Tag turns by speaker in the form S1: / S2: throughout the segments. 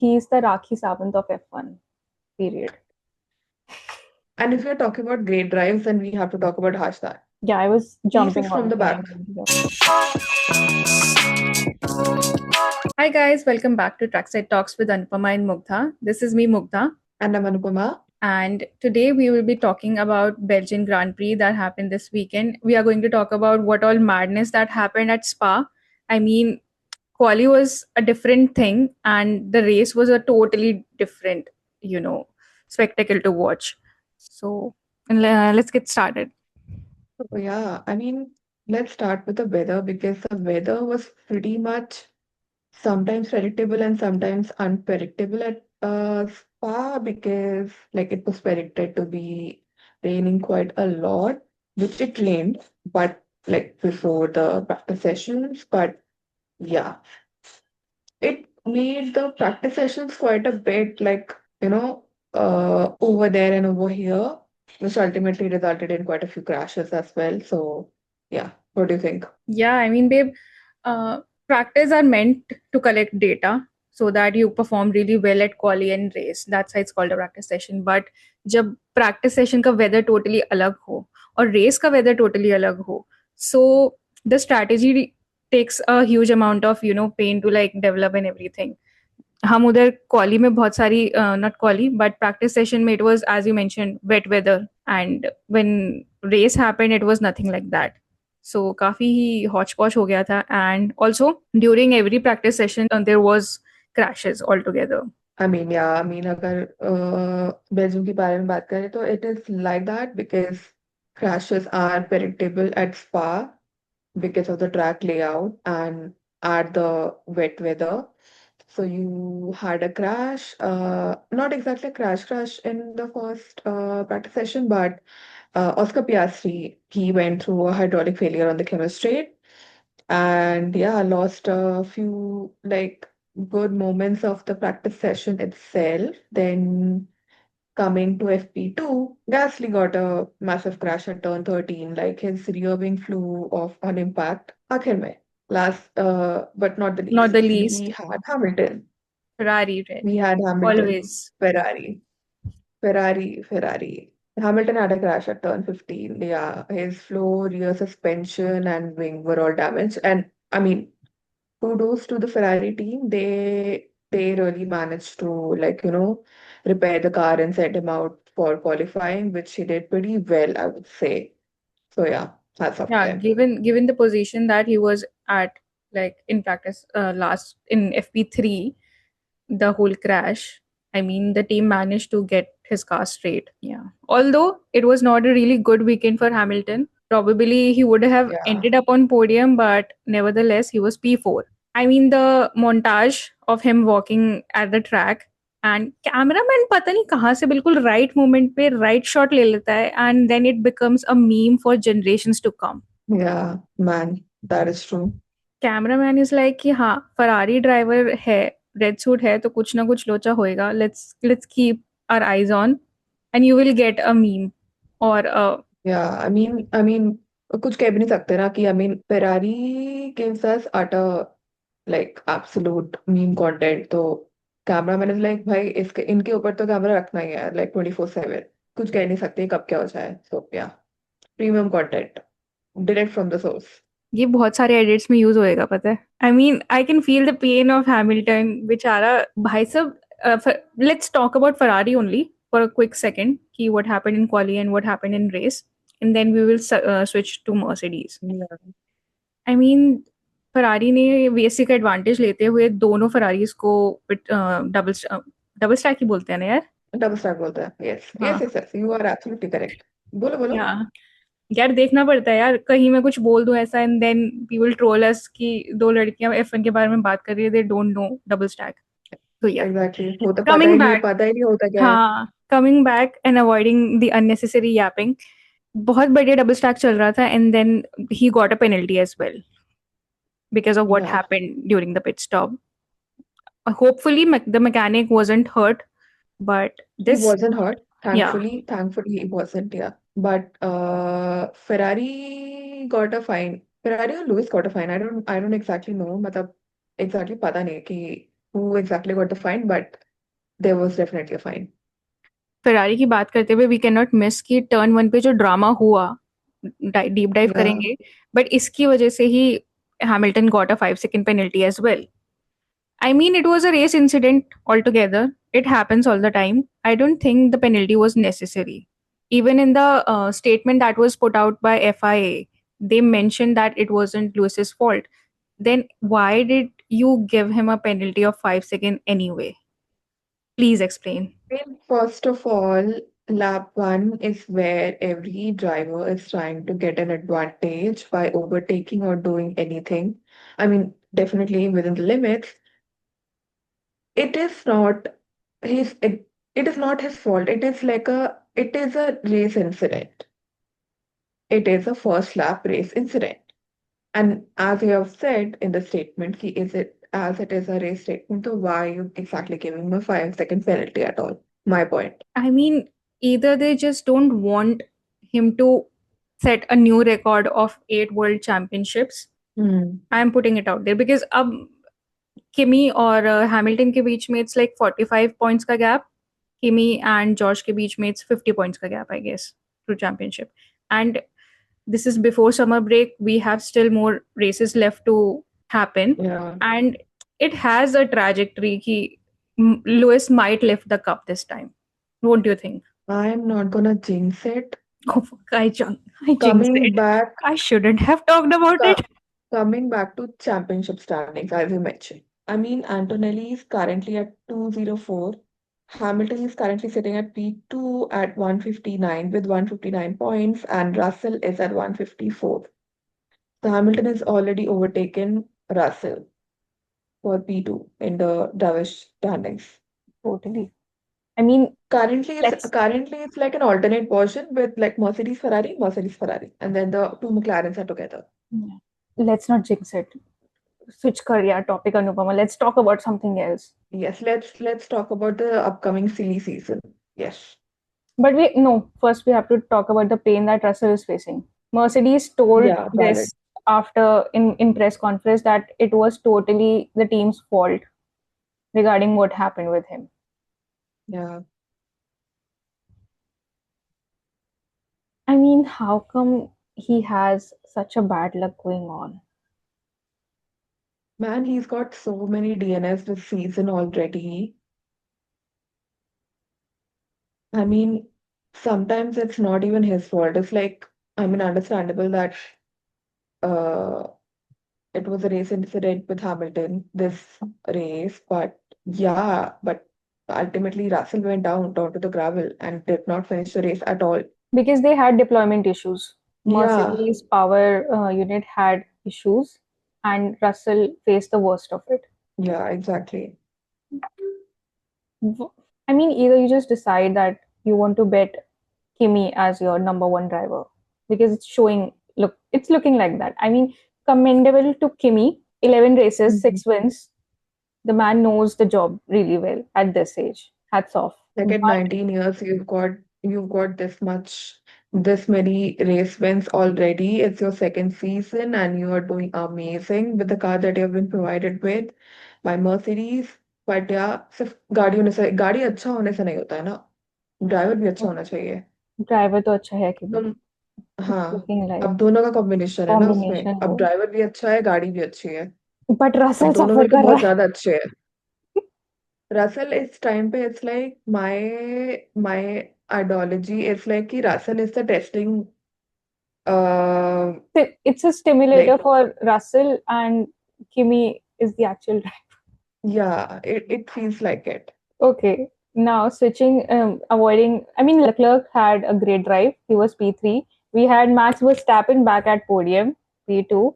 S1: He's the Rakhi Sawant of F1, period.
S2: And if we're talking about great drives, then we have to talk about Hashtar.
S1: Yeah, I was jumping
S2: P6 from
S1: on
S2: the
S1: him.
S2: back.
S1: Hi guys, welcome back to Trackside Talks with Anupama and Mugdha. This is me, Mugdha,
S2: And I'm Anupama.
S1: and today we will be talking about Belgian Grand Prix that happened this weekend. We are going to talk about what all madness that happened at Spa. I mean, quali was a different thing, and the race was a totally different, you know, spectacle to watch. So let's get started.
S2: So yeah, let's start with the weather because the weather was pretty much sometimes predictable and sometimes unpredictable at Spa because like it was predicted to be raining quite a lot, which it rained, but like before the practice sessions. But yeah, it made the practice sessions quite a bit like, over there and over here, which ultimately resulted in quite a few crashes as well. So, yeah, what do you think?
S1: Yeah, I mean, babe, uh, practice are meant to collect data so that you perform really well at quali and race. That's why it's called a practice session. But जब practice session का weather totally अलग हो और race का weather totally अलग हो, so the strategy takes a huge amount of pain to like develop and everything. हम उधर क्वाली में बहुत सारी not quali but practice session में it was as you mention wet weather and when race happened it was nothing like that so काफी ही हॉच पॉच हो गया था and also during every practice session there was crashes altogether.
S2: अगर Belgium के बारे में बात करें तो it is like that because crashes are predictable at Spa because of the track layout and at the wet weather. So you had a crash, not exactly a crash in the first practice session, but Oscar Piastri, he went through a hydraulic failure on the chemistry and yeah, lost a few like good moments of the practice session itself. Then coming to FP2, Gasly got a massive crash at turn 13, like his rear wing flew off on impact. आखिर में, last but not the
S1: Not the
S2: least, we
S1: least.
S2: had Hamilton.
S1: Ferrari, right?
S2: We had Hamilton,
S1: Always.
S2: Ferrari, Ferrari. Hamilton had a crash at turn 15. Yeah, his floor, rear suspension, and wing were all damaged. And kudos to the Ferrari team. They really managed to repair the car and send him out for qualifying, which he did pretty well, I would say. So yeah, that's up to
S1: Yeah,
S2: them.
S1: given the position that he was at, like in practice, last in FP3, the whole crash. I mean, the team managed to get his car straight. Yeah. Although it was not a really good weekend for Hamilton, probably he would have
S2: Yeah.
S1: ended up on podium, but nevertheless, he was P4. I mean, the montage of him walking at the track and cameraman पता नहीं कहाँ से बिल्कुल right moment पे right shot ले लेता है and then it becomes a meme for generations to come.
S2: Yeah, man, that is true.
S1: Cameraman is like कि हाँ फरारी ड्राइवर है रेड सूट है तो कुछ ना कुछ लोचा होएगा let's keep our eyes on and you will get a meme और
S2: Yeah, कुछ कह भी नहीं सकते ना कि Ferrari gives us utter like absolute meme content. तो कैमरामैन इज लाइक भाई इसके इनके ऊपर तो कैमरा रखना ही है like 24/7. कुछ कह नहीं सकते कब क्या हो जाए. So yeah, premium content direct from the source.
S1: ये बहुत सारे एडिट्स में यूज होएगा पता है I mean I can feel the pain of Hamilton बेचारा भाई सब let's talk about Ferrari only for a quick second कि what happened in quali and what happened in race and then we will switch to Mercedes
S2: Yeah.
S1: I mean Ferrari ने basic advantage लेते हुए दोनों फरारीज को double double stack ही बोलते हैं ना यार
S2: डबल स्टैक बोलते हैं. Yes, yes,
S1: हाँ
S2: yes, yes. You are absolutely correct. बोलो बोलो.
S1: या यार देखना पड़ता है यार कहीं मैं कुछ बोल दूं ऐसा एंड देन पीपल ट्रोल अस कि दो लड़कियां F1 के बारे में बात कर रही है they don't know double stack तो या
S2: Exactly. होता
S1: कमिंग बैक
S2: पता ही नहीं होता क्या है.
S1: हाँ coming back and avoiding the unnecessary yapping बहुत बढ़िया डबल स्टैक चल रहा था and then he got a penalty as well because of what
S2: Yeah.
S1: happened during the pit stop. Hopefully, the mechanic wasn't hurt, but
S2: He
S1: this,
S2: wasn't hurt.
S1: yeah,
S2: Thankfully he wasn't, yeah. But Ferrari got a fine. Ferrari or Lewis got a fine. I don't exactly know. मतलब exactly पता नहीं कि who exactly got the fine, but there was definitely a fine.
S1: Ferrari की बात करते हुए we can not miss कि turn one पे जो ड्रामा हुआ, डीप डाइव
S2: Yeah.
S1: करेंगे, बट इसकी वजह से ही Hamilton got a 5 second penalty as well. I mean, it was a race incident altogether. It happens all the time. I don't think the penalty was necessary. Even in the statement that was put out by FIA, they mentioned that it wasn't Lewis's fault. Then why did you give him a penalty of 5 seconds anyway? Please explain.
S2: First of all, lap one is where every driver is trying to get an advantage by overtaking or doing anything. I mean, definitely within the limits. It is not it is not his fault. It is a race incident. It is a first lap race incident. And as you have said in the statement, is it as it is a race statement, so why are you exactly giving him a 5 second penalty at all? My point.
S1: I mean, either they just don't want him to set a new record of 8 world championships.
S2: Hmm.
S1: I'm putting it out there because किमी और Hamilton के बीच में it's like 45 points का gap. Kimi and George के बीच में it's 50 points का gap I guess through championship. And this is before summer break. We have still more races left to happen,
S2: Yeah.
S1: and it has a trajectory ki Lewis might lift the cup this time. What do you think?
S2: I'm not gonna jinx it.
S1: Oh fuck, I jinxed
S2: Coming
S1: it.
S2: back
S1: I shouldn't have talked about
S2: co-
S1: it.
S2: coming back to championship standings, as you mentioned. I mean, Antonelli is currently at 204. Hamilton is currently sitting at P2 at 159 with 159 points, and Russell is at 154. So Hamilton has already overtaken Russell for P2 in the Davish standings.
S1: Totally. I mean, let's
S2: Currently it's like an alternate version with like Mercedes, Ferrari, and then the two McLarens are together.
S1: let's not jinx it. Switch career topic, Anupama. Let's talk about something else.
S2: Yes, let's talk about the upcoming silly season. Yes.
S1: But we no, first we have to talk about the pain that Russell is facing. Mercedes told
S2: Yeah, valid.
S1: this after in press conference that it was totally the team's fault regarding what happened with him.
S2: Yeah.
S1: I mean, how come he has such a bad luck going on?
S2: Man, he's got so many DNS this season already. I mean, sometimes it's not even his fault. It's like, I mean, understandable that uh it was a race incident with Hamilton, this race, but yeah, but ultimately Russell went down to the gravel and did not finish the race at all.
S1: Because they had deployment issues.
S2: Yeah,
S1: Mercedes power unit had issues, and Russell faced the worst of it.
S2: yeah, exactly.
S1: I mean, either you just decide that you want to bet Kimi as your number one driver because it's showing, look, it's looking like that. I mean, commendable to Kimi, 11 races,
S2: Mhm.
S1: 6 wins. The man knows the job really well at this age. Hats off.
S2: Like at
S1: But
S2: 19 years, you've got this many race wins already. It's your second season and you are doing amazing with the car that you have been provided with by Mercedes. But yeah, सिर्फ गाड़ी अच्छा होने से नहीं होता है ना, driver भी अच्छा होना चाहिए.
S1: ड्राइवर तो अच्छा है Kimi.
S2: तुम
S1: It's
S2: हाँ,
S1: looking like
S2: अब दोनों का कॉम्बिनेशन है ना उसमें.
S1: combination
S2: अब
S1: हो.
S2: ड्राइवर भी अच्छा है, गाड़ी भी अच्छी है.
S1: But
S2: अब
S1: Russell
S2: दोनों
S1: suffer
S2: मिलकर
S1: कर
S2: बहुत
S1: रहा है.
S2: ज्यादा अच्छे हैं. Russell, it's time pe it's like my ideology is like कि Russell is the testing uh
S1: It's a stimulator
S2: like
S1: for Russell, and Kimi is the actual driver.
S2: yeah, it feels like it.
S1: Okay, now switching, avoiding. I mean, Leclerc had a great drive. He was P3. We had Max Verstappen back at podium, P2.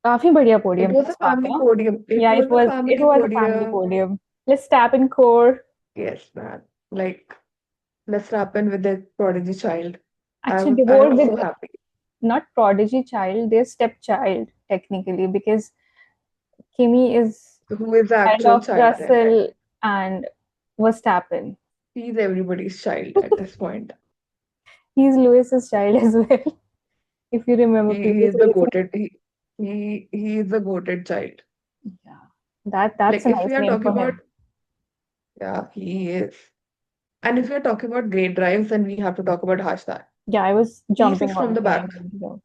S1: काफी बढ़िया
S2: It
S1: podium
S2: was
S1: था
S2: a
S1: Spa
S2: family
S1: का.
S2: podium. It
S1: Yeah,
S2: was a
S1: it
S2: family
S1: was a family
S2: podium.
S1: podium. Verstappen core.
S2: Yes, man. Like let's happen with the prodigy child.
S1: Actually,
S2: I
S1: divorced
S2: was
S1: with
S2: so happy.
S1: not prodigy child, their stepchild technically because Kimi is
S2: Who is the
S1: child
S2: actual
S1: of
S2: child then?
S1: Russell and Verstappen.
S2: He's everybody's child at this point.
S1: He's Lewis's child as well. If you remember
S2: He
S1: previous
S2: is the
S1: races.
S2: goated he is the goated child.
S1: Yeah. That's
S2: Like
S1: a
S2: if
S1: nice
S2: we are
S1: name
S2: talking
S1: for
S2: about,
S1: him.
S2: yeah, he is. And if we are talking about great drives, then we have to talk about Hashtar.
S1: Yeah, I was jumping
S2: P6 from
S1: on
S2: the
S1: saying
S2: back.
S1: that.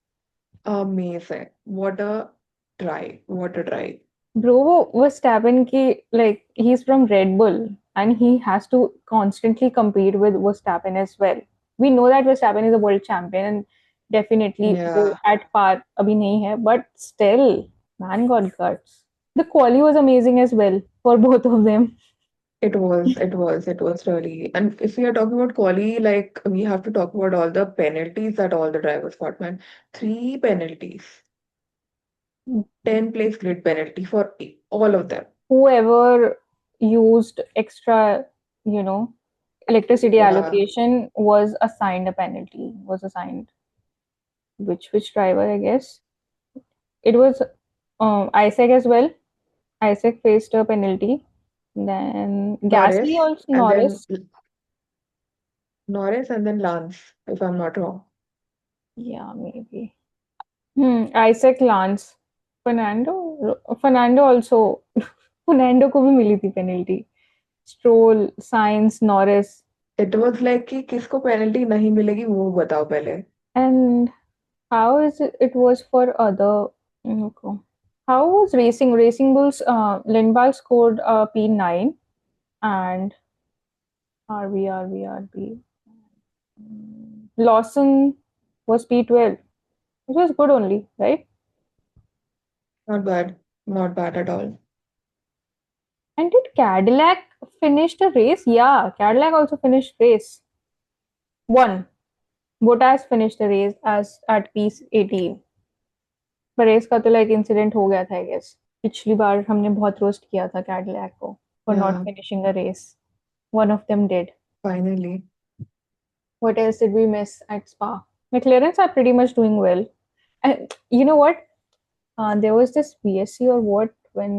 S2: Amazing. What a drive. What a drive.
S1: Bro, Verstappen ki like he's from Red Bull and he has to constantly compete with Verstappen as well. We know that Verstappen is a world champion and definitely वो
S2: Yeah,
S1: at par अभी नहीं है, but still, man got guts. The quali was amazing as well for both of them.
S2: it was really. And if we are talking about quali, like we have to talk about all the penalties that all the drivers got, man. Three penalties. 10 place grid penalty for all of them.
S1: Whoever used extra, you know, electricity
S2: Yeah,
S1: allocation was assigned a penalty, was assigned which driver, I guess. It was Isaac as well. Isaac faced a penalty. Then Gasly
S2: Norris,
S1: also
S2: and then
S1: Norris.
S2: Norris, and then Lance, if I'm not wrong.
S1: Yeah, maybe. Isaac Lance. Fernando also. Fernando को भी मिली थी penalty. Stroll, Sainz, Norris.
S2: It was like कि किसको penalty नहीं मिलेगी वो बताओ पहले.
S1: And how is it? It was for other. Okay. How was racing? Racing Bulls. Lindvall scored P9 and RB. Lawson was P12. It was good only, right?
S2: Not bad, not bad at all.
S1: And did Cadillac finish the race? Yeah, Cadillac also finished race. One. Bottas finished the race as at P18. पर race का तो like incident हो गया था I guess. पिछली बार हमने बहुत roast किया था कैडिलैक को for not
S2: Yeah,
S1: finishing a race. One of them did.
S2: finally.
S1: What else did we miss at Spa? McLarens are pretty much doing well. And you know what? There was this VSC or what when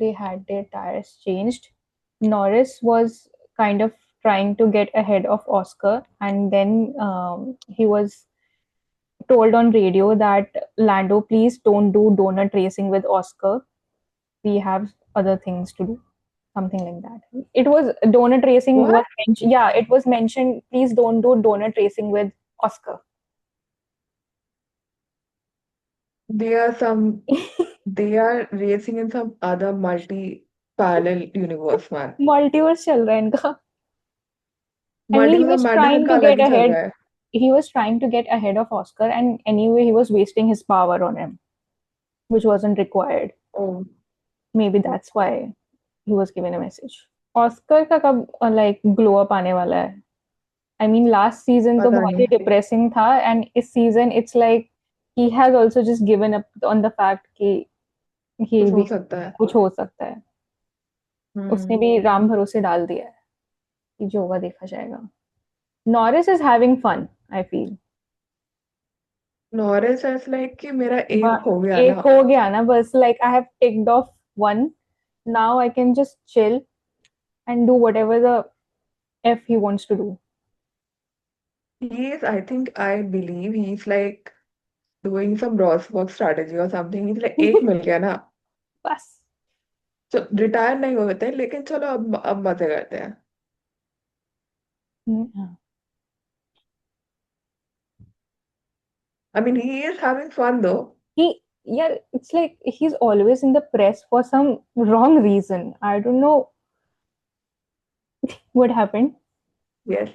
S1: they had their tires changed. Norris was kind of trying to get ahead of Oscar, and then he was told on radio that Lando, please don't do donut racing with Oscar. We have other things to do. Something like that. It was donut racing
S2: What?
S1: was mentioned. Yeah, it was mentioned. Please don't do donut racing with Oscar.
S2: They are some, they are racing in some other multi-parallel universe, man.
S1: Multiverse चल रहा है इनका. Anyway, he
S2: Multiverse of
S1: was
S2: Madness
S1: trying
S2: इनका
S1: to
S2: अलग
S1: get
S2: ही चल
S1: ahead.
S2: रहा है.
S1: He was trying to get ahead of Oscar, and anyway, he was wasting his power on him, which wasn't required.
S2: Oh,
S1: Maybe that's why he was given a message. Oscar का कब like glow up आने वाला है? I mean, last season तो
S2: पता
S1: बहुत ही
S2: नहीं.
S1: depressing था, and इस season it's like he has also just given up on the fact कि
S2: कुछ
S1: he'll
S2: हो
S1: be
S2: सकता है.
S1: कुछ हो सकता है. उसने
S2: Hmm.
S1: भी राम भरोसे डाल दिया है कि जो होगा देखा जाएगा. Norris is having fun, I feel.
S2: Norris is like कि मेरा एक
S1: But
S2: हो गया
S1: एक
S2: ना.
S1: हो गया ना बस. Like I have ticked off one. Now I can just chill and do whatever the f he wants to do.
S2: He is, I think, I believe he's like doing some Rosberg strategy or something. He's like एक मिल गया ना.
S1: बस.
S2: तो retire नहीं होते हैं लेकिन चलो अब मजे करते हैं.
S1: Yeah.
S2: I mean, he is having fun though.
S1: Yeah, it's like he's always in the press for some wrong reason. I don't know what happened.
S2: Yes.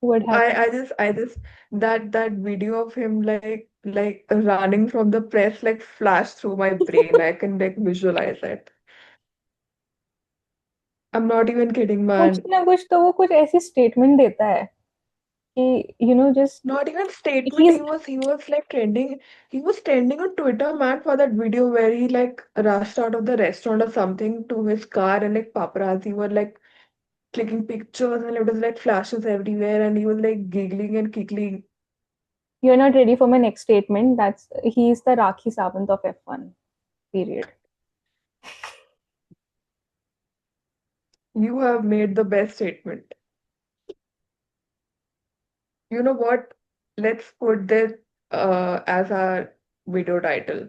S1: What happened?
S2: I just that video of him like running from the press like flashed through my brain. I can like visualize it. I'm not even kidding,
S1: कुछ
S2: man.
S1: ना कुछ तो वो कुछ ऐसी statement देता है कि just
S2: Not even statement.
S1: he's
S2: He was like trending. He was trending on Twitter, man, for that video where he like rushed out of the restaurant or something to his car and like paparazzi were like clicking pictures and it was like flashes everywhere and he was like giggling and giggling.
S1: you're not ready for my next statement. That's he's the Rakhi Sawant of F1. Period.
S2: You have made the best statement. You know what? Let's put this as our video title.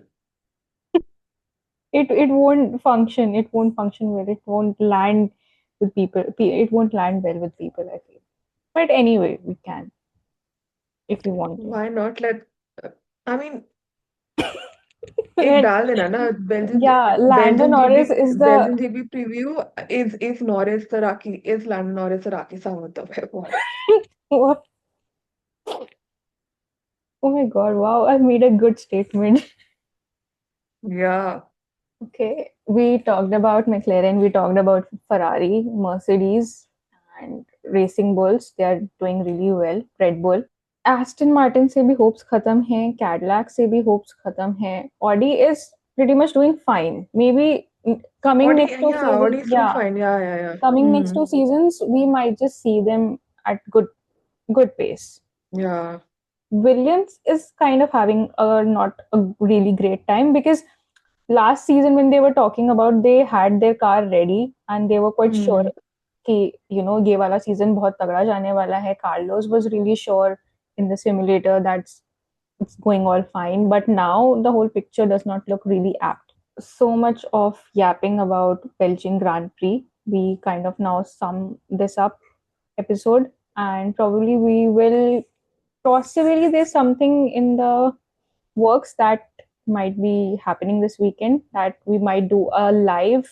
S1: it won't function. It won't function well. It won't land with people. It won't land well with people, I feel. But anyway, we can if we want to.
S2: Why not let, uh, I mean, एक
S1: And
S2: डाल देना ना Belgian
S1: yeah, Lando
S2: Belgian GB
S1: Norris is the
S2: Belgian GB preview is Norris the Rakhi is Lando Norris the Rakhi Sawant of what?
S1: oh my god, wow, I made a good statement.
S2: Yeah.
S1: Okay, we talked about McLaren, we talked about Ferrari, Mercedes, and Racing Bulls. They are doing really well. Red Bull. Aston Martin से भी hopes खत्म हैं, Cadillac से भी hopes खत्म हैं. Audi is pretty much doing fine. Maybe coming
S2: Audi,
S1: next two
S2: yeah,
S1: seasons,
S2: Audi is doing
S1: yeah,
S2: fine. Yeah, yeah, yeah.
S1: coming next
S2: Hmm.
S1: two seasons, we might just see them at good pace.
S2: Yeah.
S1: Williams is kind of having a not a really great time because last season when they were talking about they had their car ready and they were quite sure
S2: Hmm.
S1: कि ये वाला season बहुत तगड़ा जाने वाला है. Carlos was really sure in the simulator that it's going all fine, but now the whole picture does not look really apt. So much of yapping about Belgian Grand Prix. We kind of now sum this up episode, and probably we will possibly there's something in the works that might be happening this weekend that we might do a live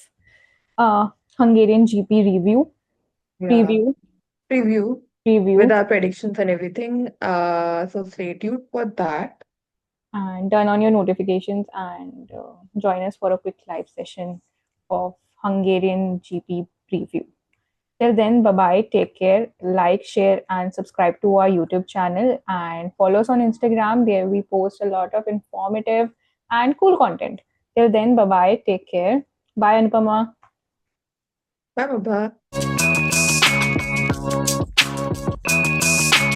S1: uh, Hungarian GP
S2: Yeah.
S1: preview,
S2: Preview with
S1: preview,
S2: our predictions and everything. So stay tuned for that.
S1: and turn on your notifications and join us for a quick live session of Hungarian GP preview. Till then, bye bye. Take care. Like, share, and subscribe to our YouTube channel and follow us on Instagram. There we post a lot of informative and cool content. Till then, bye bye. Take care. Bye, Anupama.
S2: Bye, bye.